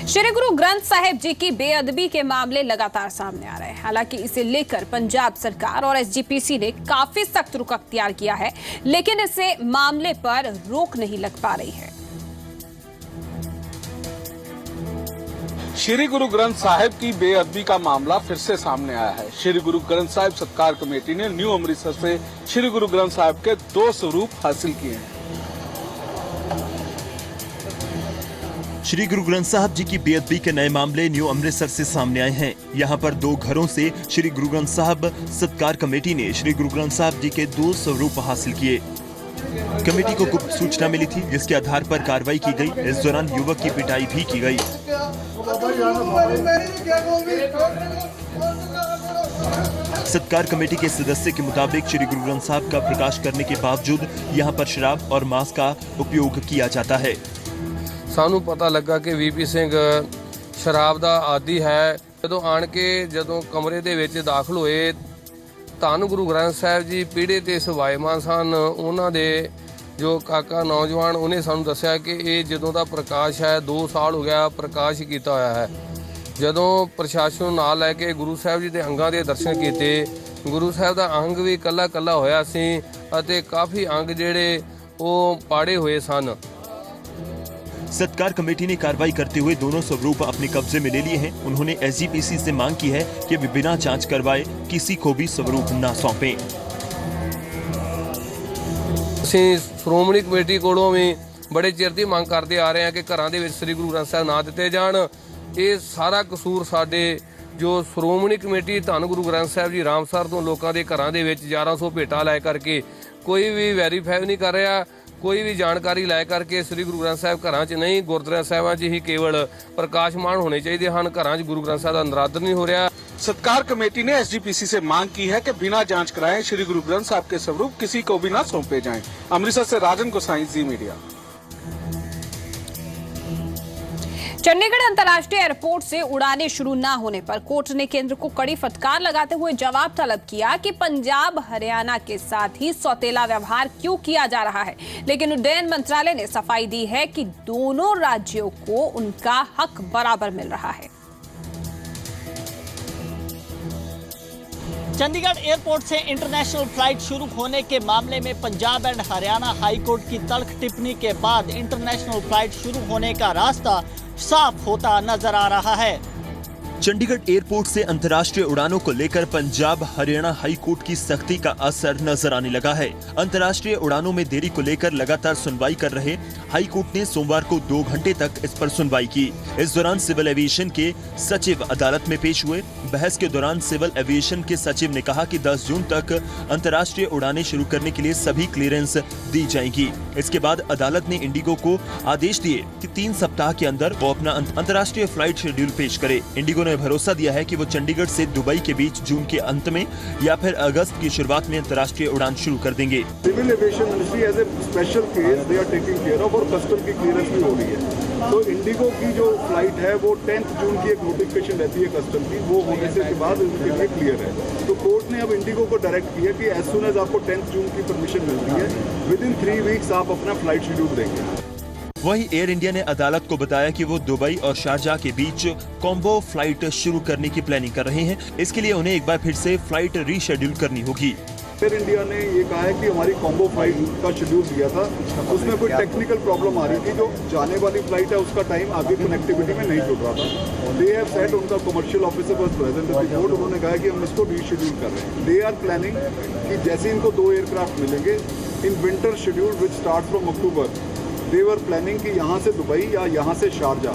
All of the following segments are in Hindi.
श्री गुरु ग्रंथ साहिब जी की बेअदबी के मामले लगातार सामने आ रहे हैं। हालांकि इसे लेकर पंजाब सरकार और एसजीपीसी ने काफी सख्त रुख अख्तियार किया है, लेकिन इसे मामले पर रोक नहीं लग पा रही है। श्री गुरु ग्रंथ साहिब की बेअदबी का मामला फिर से सामने आया है। श्री गुरु ग्रंथ साहिब सत्कार कमेटी ने न्यू अमृतसर से श्री गुरु ग्रंथ साहिब के 2 स्वरूप हासिल किए हैं। श्री गुरु ग्रंथ साहिब जी की बेअदबी के नए मामले न्यू अमृतसर से सामने आए हैं। यहाँ पर 2 घरों से श्री गुरु ग्रंथ साहिब सत्कार कमेटी ने श्री गुरु ग्रंथ साहिब जी के 2 स्वरूप हासिल किए। कमेटी को गुप्त सूचना मिली थी, जिसके आधार पर कार्रवाई की गई। इस दौरान युवक की पिटाई भी की गई। सत्कार कमेटी के सदस्य के मुताबिक श्री गुरु ग्रंथ साहिब का प्रकाश करने के बावजूद यहाँ पर शराब और मांस का उपयोग किया जाता है। सानू पता लगा कि वीपी सिंह शराब का आदी है। ਜਦੋਂ कमरे ਦੇ ਵਿੱਚ ਦਾਖਲ ਹੋਏ ਧੰਨ ਗੁਰੂ ਗ੍ਰੰਥ ਸਾਹਿਬ ਜੀ ਪੀੜੇ ਤੇ ਸਵਾਈਮਾਨ ਸਨ। ਉਹਨਾਂ ਦੇ ਜੋ ਕਾਕਾ ਨੌਜਵਾਨ ਉਹਨੇ ਸਾਨੂੰ ਦੱਸਿਆ ਕਿ ਇਹ ਜਦੋਂ ਦਾ ਪ੍ਰਕਾਸ਼ ਹੈ 2 ਸਾਲ ਹੋ ਗਿਆ ਪ੍ਰਕਾਸ਼ ਕੀਤਾ ਹੋਇਆ ਹੈ। ਜਦੋਂ ਪ੍ਰਸ਼ਾਸਨ ਨੂੰ ਨਾਲ ਲੈ ਕੇ ਗੁਰੂ ਸਾਹਿਬ ਜੀ ਦੇ ਅੰਗਾਂ ਦੇ ਦਰਸ਼ਨ ਕੀਤੇ, ਗੁਰੂ ਸਾਹਿਬ ਦਾ ਅੰਗ ਵੀ ਕੱਲਾ ਕੱਲਾ ਹੋਇਆ ਸੀ ਅਤੇ ਕਾਫੀ ਅੰਗ ਜਿਹੜੇ ਉਹ ਪਾੜੇ ਹੋਏ ਸਨ। सत्कार कमेटी ने कार्रवाई करते हुए दोनों स्वरूप अपने कब्जे में ले लिए हैं। उन्होंने एसजीपीसी से मांग की है कि वे बिना जांच करवाए किसी को भी स्वरूप न सौंपें। ਅਸੀਂ ਸ਼੍ਰੋਮਣੀ ਕਮੇਟੀ ਕੋਲੋਂ ਵੀ ਬੜੇ ਚਿਰ ਦੀ ਮੰਗ ਕਰਦੇ ਆ ਰਹੇ ਹਾਂ ਕਿ ਘਰਾਂ ਦੇ ਵਿੱਚ ਸ੍ਰੀ ਗੁਰੂ ਗ੍ਰੰਥ ਸਾਹਿਬ ਨਾ ਦਿੱਤੇ ਜਾਣ। ਇਹ ਸਾਰਾ ਕਸੂਰ ਸਾਡੇ ਜੋ ਸ਼੍ਰੋਮਣੀ ਕਮੇਟੀ ਧੰਨ ਗੁਰੂ ਗ੍ਰੰਥ ਸਾਹਿਬ ਜੀ ਰਾਮਸਰ ਤੋਂ ਲੋਕਾਂ ਦੇ ਘਰਾਂ ਦੇ ਵਿੱਚ 1100 ਭੇਟਾਂ ਲੈ ਕਰਕੇ ਕੋਈ ਵੀ ਵੈਰੀਫਾਈ ਨਹੀਂ ਕਰ ਰਿਹਾ। ਕੋਈ ਵੀ ਜਾਣਕਾਰੀ ਲੈ ਕਰਕੇ ਸ੍ਰੀ ਗੁਰੂ ਗ੍ਰੰਥ ਸਾਹਿਬ ਘਰਾਂ 'ਚ ਨਹੀਂ, ਗੁਰਦੁਆਰਾ ਸਾਹਿਬਾਂ 'ਚ ਹੀ ਕੇਵਲ ਪ੍ਰਕਾਸ਼ਮਾਨ ਹੋਣੇ ਚਾਹੀਦੇ ਹਨ। ਘਰਾਂ 'ਚ ਗੁਰੂ ਗ੍ਰੰਥ ਸਾਹਿਬ ਦਾ ਨਰਾਦਰ नहीं हो रहा। सत्कार कमेटी ने एसजीपीसी से मांग की है कि बिना जांच कराए श्री गुरु ग्रंथ साहिब के स्वरूप किसी को भी न सौंपे जाएं। अमृतसर से राजन गोसाई, जी मीडिया। चंडीगढ़ अंतर्राष्ट्रीय एयरपोर्ट से उड़ानें शुरू न होने पर कोर्ट ने केंद्र को कड़ी फटकार लगाते हुए जवाब तलब किया कि पंजाब हरियाणा के साथ ही सौतेला व्यवहार क्यों किया जा रहा है। लेकिन उड्डयन मंत्रालय ने सफाई दी है कि दोनों राज्यों को उनका हक बराबर मिल रहा है। चंडीगढ़ एयरपोर्ट से इंटरनेशनल फ्लाइट शुरू होने के मामले में Punjab and Haryana high court की तल्ख टिप्पणी के बाद इंटरनेशनल फ्लाइट शुरू होने का रास्ता साफ होता नजर आ रहा है। चंडीगढ़ एयरपोर्ट से अंतर्राष्ट्रीय उड़ानों को लेकर पंजाब हरियाणा हाई कोर्ट की सख्ती का असर नजर आने लगा है। अंतर्राष्ट्रीय उड़ानों में देरी को लेकर लगातार सुनवाई कर रहे हाई कोर्ट ने सोमवार को 2 घंटे तक इस पर सुनवाई की। इस दौरान सिविल एविएशन के सचिव अदालत में पेश हुए। बहस के दौरान सिविल एविएशन के सचिव ने कहा कि 10 जून तक अंतर्राष्ट्रीय उड़ानें शुरू करने के लिए सभी क्लियरेंस दी जाएंगी। इसके बाद अदालत ने इंडिगो को आदेश दिए कि 3 सप्ताह के अंदर वो अपना अंतर्राष्ट्रीय फ्लाइट शेड्यूल पेश करे। इंडिगो ने भरोसा दिया है कि वो चंडीगढ़ से दुबई के बीच जून के अंत में या फिर अगस्त की शुरुआत में अंतर्राष्ट्रीय उड़ान शुरू कर देंगे। Civil aviation ministry as a special case they are taking care of और कस्टम की क्लियरेंस भी हो रही है। तो इंडिगो की जो फ्लाइट है वो 10 जून की एक नोटिफिकेशन रहती है कस्टम की, वो होने से के बाद उनके लिए क्लियर है। तो कोर्ट ने अब इंडिगो को डायरेक्ट किया कि एज सुन एज आपको 10 जून की परमिशन मिलती है, विद इन 3 वीक्स आप अपना फ्लाइट शेड्यूल देंगे। वहीं एयर इंडिया ने अदालत को बताया कि वो दुबई और शारजाह के बीच कॉम्बो फ्लाइट शुरू करने की प्लानिंग कर रहे हैं। इसके लिए उन्हें एक बार फिर से फ्लाइट रीशेड्यूल करनी होगी। एयर इंडिया ने ये कहा है कि हमारी कॉम्बो फ्लाइट का शेड्यूल दिया था, उसमें कोई टेक्निकल प्रॉब्लम आ रही थी। जो जाने वाली फ्लाइट है उसका टाइम आगे कनेक्टिविटी में नहीं जुड़ रहा था। दे हैव सेड, उनका commercial officer was present at the court, उन्होंने कहा कि हम इसको रीशेड्यूल कर रहे हैं। दे आर प्लानिंग कि जैसे इनको 2 एयरक्राफ्ट मिलेंगे in winter schedule which start from October, they were planning कि यहाँ से दुबई या यहाँ से शारजाह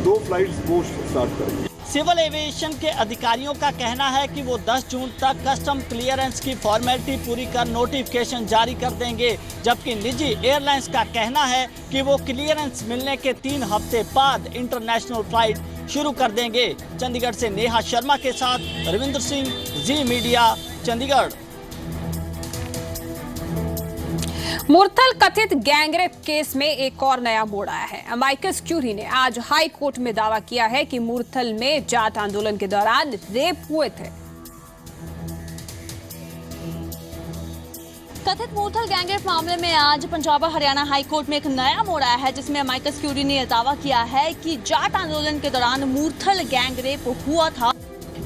2 फ्लाइट्स वो स्टार्ट करेंगे। सिविल एविएशन के अधिकारियों का कहना है कि वो 10 जून तक कस्टम क्लियरेंस की फॉर्मेलिटी पूरी कर नोटिफिकेशन जारी कर देंगे, जबकि निजी एयरलाइंस का कहना है कि वो क्लियरेंस मिलने के 3 हफ्ते बाद इंटरनेशनल फ्लाइट शुरू कर देंगे। चंडीगढ़ से नेहा शर्मा के साथ रविंद्र सिंह, जी मीडिया, चंडीगढ़। मुरथल कथित गैंगरेप केस में एक और नया मोड़ आया है। अमाइकस क्यूरी ने आज हाई कोर्ट में दावा किया है कि मुरथल में जाट आंदोलन के दौरान रेप हुए थे। कथित मूर्थल गैंगरेप मामले में आज पंजाब और हरियाणा हाई कोर्ट में एक नया मोड़ आया है, जिसमें अमाइकस क्यूरी ने दावा किया है कि जाट आंदोलन के दौरान मूर्थल गैंगरेप हुआ था।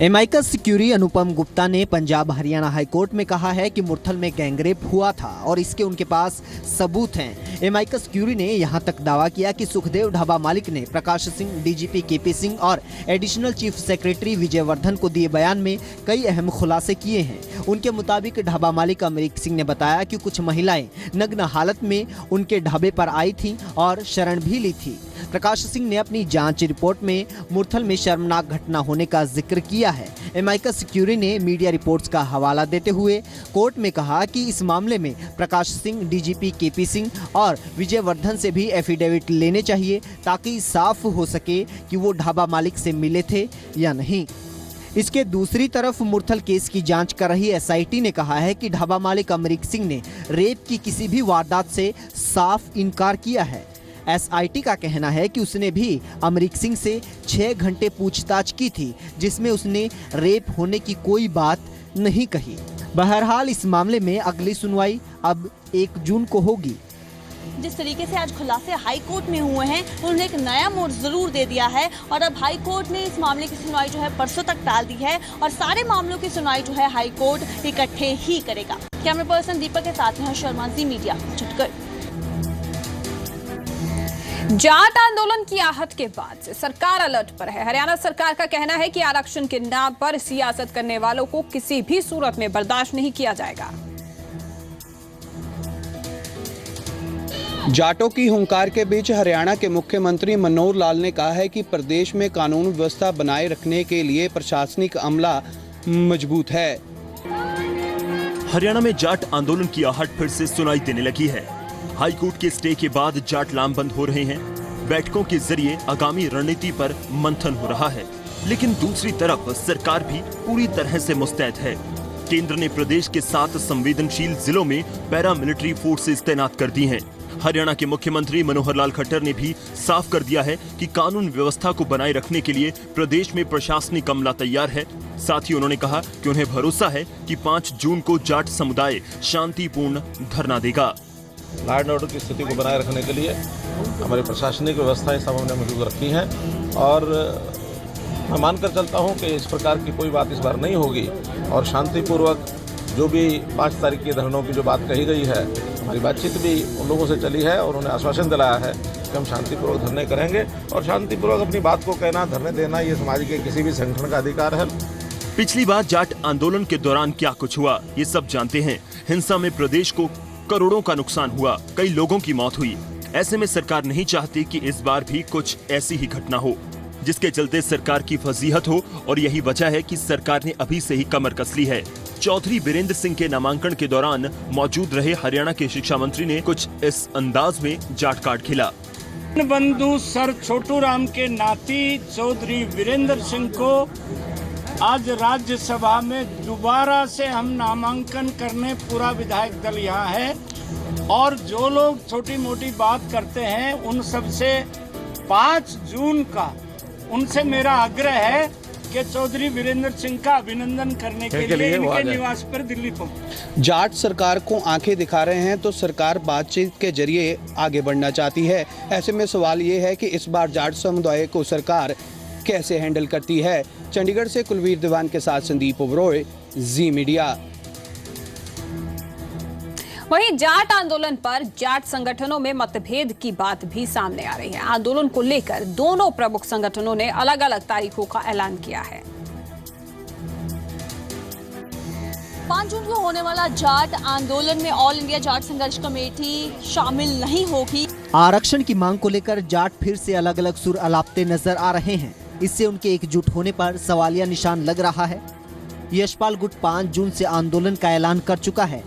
अमाइकस क्यूरी अनुपम गुप्ता ने पंजाब हरियाणा हाई कोर्ट में कहा है कि मुरथल में गैंगरेप हुआ था और इसके उनके पास सबूत हैं। अमाइकस क्यूरी ने यहां तक दावा किया कि सुखदेव ढाबा मालिक ने प्रकाश सिंह, डीजीपी केपी सिंह और additional chief secretary Vijay Vardhan को दिए बयान में कई अहम खुलासे किए हैं। उनके मुताबिक ढाबा मालिक अमरीक सिंह ने बताया कि कुछ महिलाएं नग्न हालत में उनके ढाबे पर आई थीं और शरण भी ली थी। प्रकाश सिंह ने अपनी जांच रिपोर्ट में मुरथल में शर्मनाक घटना होने का जिक्र किया है। अमाइकस क्यूरी ने मीडिया रिपोर्ट्स का हवाला देते हुए कोर्ट में कहा कि इस मामले में प्रकाश सिंह, डीजीपी केपी सिंह और विजय वर्धन से भी एफिडेविट लेने चाहिए ताकि साफ हो सके कि वो ढाबा मालिक से मिले थे या नहीं। इसके दूसरी तरफ मुरथल केस की जांच कर रही एसआईटी ने कहा है कि ढाबा मालिक अमरीक सिंह ने रेप की किसी भी वारदात से साफ इनकार किया है। एसआईटी का कहना है कि उसने भी अमरीक सिंह से 6 घंटे पूछताछ की थी, जिसमें उसने रेप होने की कोई बात नहीं कही। बहरहाल इस मामले में अगली सुनवाई अब 1 जून को होगी। जिस तरीके से आज खुलासे हाई कोर्ट में हुए हैं, उन्होंने एक नया मोड़ जरूर दे दिया है और अब हाई कोर्ट ने इस मामले की सुनवाई जो है परसों तक टाल दी है और सारे मामलों की सुनवाई जो है हाई कोर्ट इकट्ठे ही करेगा। कैमरा पर्सन दीपक के साथ में शर्मा, जी मीडिया, चुटकुल। जाट आंदोलन की आहत के बाद से सरकार अलर्ट पर है। हरियाणा सरकार का कहना है कि आरक्षण के नाम पर सियासत करने वालों को किसी भी सूरत में बर्दाश्त नहीं किया जाएगा। जाटों की हुंकार के बीच हरियाणा के मुख्यमंत्री मनोहर लाल ने कहा है कि प्रदेश में कानून व्यवस्था बनाए रखने के लिए प्रशासनिक अमला मजबूत है। हरियाणा में जाट आंदोलन की आहट फिर से सुनाई देने लगी है। हाई कोर्ट के स्टे के बाद जाट लामबंद हो रहे हैं। बैठकों के जरिए आगामी रणनीति पर मंथन हो रहा है, लेकिन दूसरी तरफ सरकार भी पूरी तरह से मुस्तैद है। केंद्र ने प्रदेश के 7 संवेदनशील जिलों में पैरामिलिट्री फोर्सेस तैनात कर दी हैं। हरियाणा के मुख्यमंत्री मनोहर लाल खट्टर ने भी साफ कर दिया है कि कानून व्यवस्था को बनाए रखने के लिए प्रदेश में प्रशासनिक अमला तैयार है। साथ ही उन्होंने कहा कि उन्हें भरोसा है कि 5 जून को जाट समुदाय शांतिपूर्ण धरना देगा। लॉ एंड ऑर्डर की स्थिति को बनाए रखने के लिए हमारी प्रशासनिक व्यवस्थाएं सब हमने मौजूद रखी हैं और मैं मानकर चलता हूं कि इस प्रकार की कोई बात इस बार नहीं होगी और शांतिपूर्वक जो भी 5 तारीख के धरनों की जो बात कही गई है, हमारी बातचीत भी उन लोगों से चली है और उन्होंने आश्वासन दिलाया है कि हम शांतिपूर्वक धरने करेंगे और शांतिपूर्वक अपनी बात को कहना, धरने देना ये समाज के किसी भी संगठन का अधिकार है। पिछली बार जाट आंदोलन के दौरान क्या कुछ हुआ, ये सब जानते हैं। हिंसा में प्रदेश को करोड़ों का नुकसान हुआ, कई लोगों की मौत हुई। ऐसे में सरकार नहीं चाहती कि इस बार भी कुछ ऐसी ही घटना हो, जिसके चलते सरकार की फजीहत हो और यही वजह है कि सरकार ने अभी से ही कमर कस ली है। चौधरी वीरेंद्र सिंह के नामांकन के दौरान मौजूद रहे हरियाणा के शिक्षा मंत्री ने कुछ इस अंदाज में जाट कार्ड खिला। बंधु सर छोटू राम के नाती चौधरी वीरेंद्र सिंह को आज राज्यसभा में दोबारा से हम नामांकन करने पूरा विधायक दल यहाँ है और जो लोग छोटी मोटी बात करते हैं उन सब से 5 जून का उनसे मेरा आग्रह है कि चौधरी वीरेंद्र सिंह का अभिनंदन करने के लिए इनके निवास पर दिल्ली पहुंचे। जाट सरकार को आंखें दिखा रहे हैं तो सरकार बातचीत के जरिए आगे बढ़ना चाहती है। ऐसे में सवाल ये है कि इस बार जाट समुदाय को सरकार कैसे हैंडल करती है। चंडीगढ़ से कुलवीर दीवान के साथ संदीप ओबरॉय, जी मीडिया। वहीं जाट आंदोलन पर जाट संगठनों में मतभेद की बात भी सामने आ रही है। आंदोलन को लेकर दोनों प्रमुख संगठनों ने अलग अलग तारीखों का ऐलान किया है। 5 जून को होने वाला जाट आंदोलन में ऑल इंडिया जाट संघर्ष कमेटी शामिल नहीं होगी। आरक्षण की मांग को लेकर जाट फिर से अलग अलग सुर अलापते नजर आ रहे हैं। इससे उनके एकजुट होने पर सवालिया निशान लग रहा है। यशपाल गुट 5 जून से आंदोलन का ऐलान कर चुका है,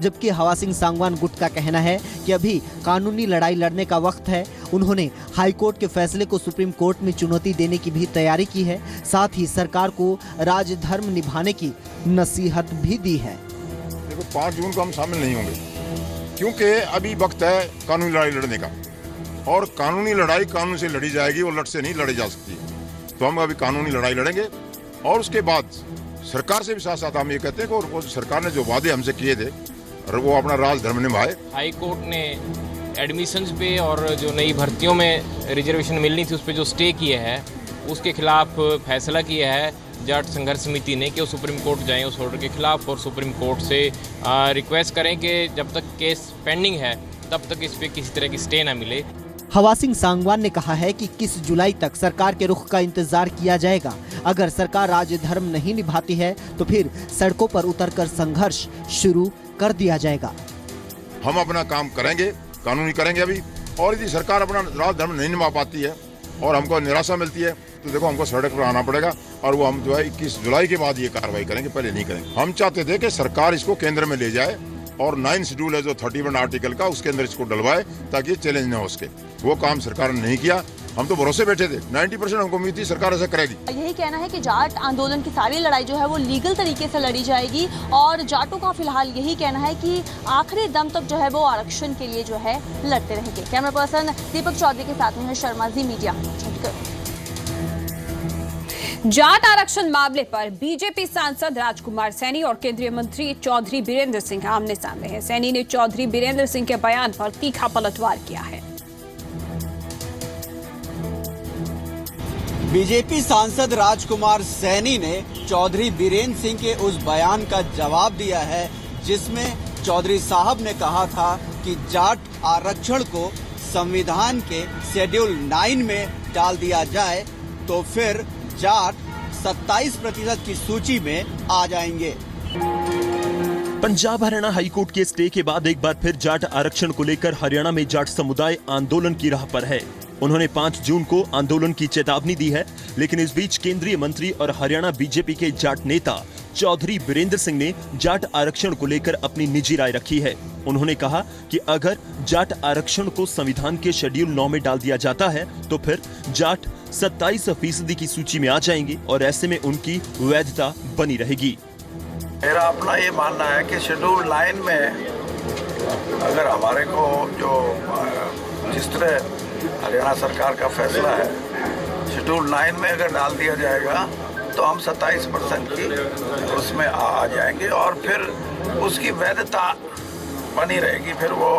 जबकि हवा सिंह सांगवान गुट का कहना है कि अभी कानूनी लड़ाई लड़ने का वक्त है। उन्होंने हाई कोर्ट के फैसले को सुप्रीम कोर्ट में चुनौती देने की भी तैयारी की है। साथ ही सरकार को राजधर्म निभाने की नसीहत भी दी है। देखो 5 जून को हम शामिल नहीं होंगे क्योंकि अभी वक्त है कानूनी लड़ाई लड़ने का और कानूनी लड़ाई कानून से लड़ी जाएगी और लट से नहीं लड़ी जा सकती। तो हम अभी कानूनी लड़ाई लड़ेंगे और उसके बाद सरकार से भी साथ साथ हम ये कहते हैं कि और सरकार ने जो वादे हमसे किए थे वो अपना राज धर्म निभाए। हाई कोर्ट ने एडमिशन्स पे और जो नई भर्तियों में रिजर्वेशन मिलनी थी उस पर जो स्टे किया है उसके खिलाफ फैसला किया है जाट संघर्ष समिति ने कि वो सुप्रीम कोर्ट जाएं उस ऑर्डर के खिलाफ और सुप्रीम कोर्ट से रिक्वेस्ट करें कि जब तक केस पेंडिंग है तब तक इस पे किसी तरह की स्टे ना मिले। हवा सिंह सांगवान ने कहा है कि 21 जुलाई तक सरकार के रुख का इंतजार किया जाएगा। अगर सरकार राज्य धर्म नहीं निभाती है तो फिर सड़कों पर उतरकर संघर्ष शुरू कर दिया जाएगा। हम अपना काम करेंगे, कानूनी करेंगे अभी, और यदि सरकार अपना राज धर्म नहीं निभा पाती है और हमको निराशा मिलती है तो देखो हमको सड़क पर आना पड़ेगा और वो हम जो है 21 जुलाई के बाद ये कार्रवाई करेंगे, पहले नहीं करेंगे। हम चाहते थे कि सरकार इसको केंद्र में ले जाए और 9 शेड्यूल है जो 31 आर्टिकल का उसके अंदर इसको डलवाए ताकि चैलेंज न हो सके। वो काम सरकार ने नहीं किया। हम तो भरोसे बैठे थे, 90% हमको उम्मीद थी सरकार ऐसा करेगी। यही कहना है कि जाट आंदोलन की सारी लड़ाई जो है वो लीगल तरीके से लड़ी जाएगी और जाटों का फिलहाल यही कहना है कि आखिरी दम तक जो है वो आरक्षण के लिए जो है लड़ते रहेंगे। कैमरा पर्सन दीपक चौधरी के साथ में शर्मा, जी मीडिया, छत्तीसगढ़। जाट आरक्षण मामले पर बीजेपी सांसद राजकुमार सैनी और केंद्रीय मंत्री चौधरी बीरेंद्र सिंह आमने सामने हैं। सैनी ने चौधरी बीरेंद्र सिंह के बयान पर तीखा पलटवार किया है। बीजेपी सांसद राजकुमार सैनी ने चौधरी बीरेंद्र सिंह के उस बयान का जवाब दिया है जिसमें चौधरी साहब ने कहा था कि जाट आरक्षण को संविधान के शेड्यूल 9 में डाल दिया जाए तो फिर जाट 27% की सूची में आ जाएंगे। पंजाब हरियाणा हाईकोर्ट के स्टे के बाद एक बार फिर जाट आरक्षण को लेकर हरियाणा में जाट समुदाय आंदोलन की राह पर है। उन्होंने 5 जून को आंदोलन की चेतावनी दी है, लेकिन इस बीच केंद्रीय मंत्री और हरियाणा बीजेपी के जाट नेता चौधरी बीरेंद्र सिंह ने जाट आरक्षण को लेकर अपनी निजी राय रखी है। उन्होंने कहा कि अगर जाट आरक्षण को संविधान के शेड्यूल 9 में डाल दिया जाता है तो फिर जाट 27% की सूची में आ जाएंगे और ऐसे में उनकी वैधता बनी रहेगी। मेरा अपना ये मानना है कि शेड्यूल 9 में अगर हमारे को जो जिस तरह हरियाणा सरकार का फैसला है शेड्यूल 9 में अगर डाल दिया जाएगा तो हम 27% की उसमें आ जाएंगे और फिर उसकी वैधता बनी रहेगी। फिर वो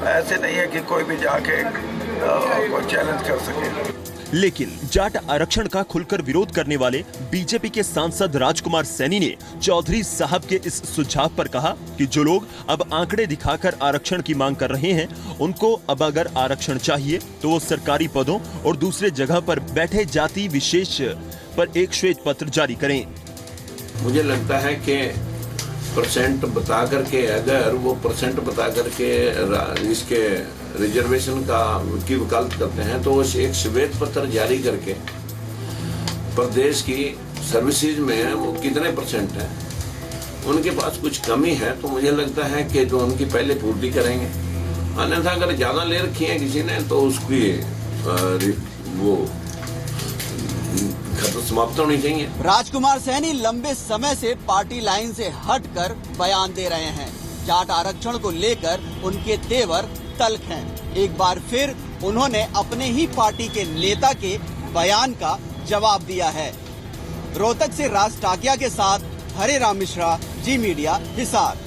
ऐसे नहीं है कि कोई भी जाके कोई चैलेंज कर सके। लेकिन जाट आरक्षण का खुलकर विरोध करने वाले बीजेपी के सांसद राजकुमार सैनी ने चौधरी साहब के इस सुझाव पर कहा कि जो लोग अब आंकड़े दिखाकर आरक्षण की मांग कर रहे हैं उनको अब अगर आरक्षण चाहिए तो वो सरकारी पदों और दूसरे जगह पर बैठे जाति विशेष पर एक श्वेत पत्र जारी करें। मुझे लगता है कि परसेंट बता करके अगर वो परसेंट बता करके इसके रिजर्वेशन का की वकालत करते हैं तो वो एक श्वेत पत्र जारी करके प्रदेश की सर्विसेज में वो कितने परसेंट है उनके पास कुछ कमी है तो मुझे लगता है कि जो उनकी पहले पूर्ति करेंगे। अन्यथा अगर ज्यादा ले रखी है किसी ने तो उसकी वो समाप्त होनी चाहिए। राजकुमार सैनी लंबे समय से पार्टी लाइन से हटकर बयान दे रहे हैं। जाट आरक्षण को लेकर उनके तेवर तल्ख हैं। एक बार फिर उन्होंने अपने ही पार्टी के नेता के बयान का जवाब दिया है। रोहतक से राज टाकिया के साथ हरे राम मिश्रा, जी मीडिया, हिसार।